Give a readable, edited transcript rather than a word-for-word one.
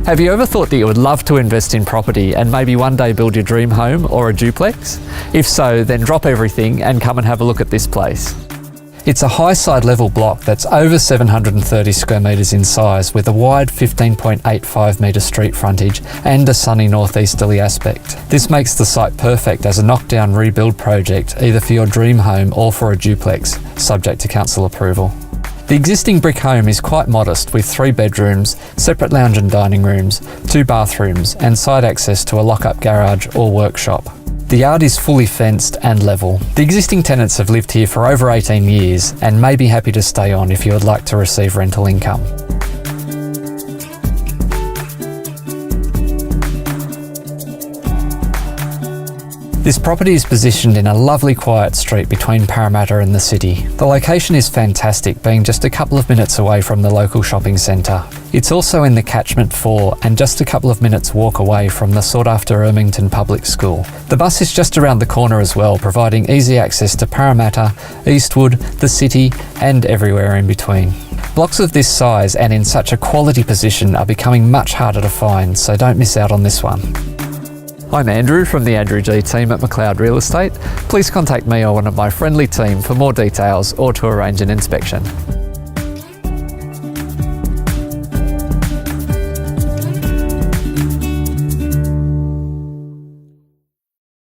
Have you ever thought that you would love to invest in property and maybe one day build your dream home or a duplex? If so, then drop everything and come and have a look at this place. It's a high side level block that's over 730 square metres in size with a wide 15.85 metre street frontage and a sunny northeasterly aspect. This makes the site perfect as a knockdown rebuild project either for your dream home or for a duplex, subject to council approval. The existing brick home is quite modest with 3 bedrooms, separate lounge and dining rooms, 2 bathrooms and side access to a lock-up garage or workshop. The yard is fully fenced and level. The existing tenants have lived here for over 18 years and may be happy to stay on if you would like to receive rental income. This property is positioned in a lovely quiet street between Parramatta and the city. The location is fantastic, being just a couple of minutes away from the local shopping centre. It's also in the catchment 4 and just a couple of minutes walk away from the sought after Ermington Public School. The bus is just around the corner as well, providing easy access to Parramatta, Eastwood, the city and everywhere in between. Blocks of this size and in such a quality position are becoming much harder to find, so don't miss out on this one. I'm Andrew from the Andrew G team at McLeod Real Estate. Please contact me or one of my friendly team for more details or to arrange an inspection.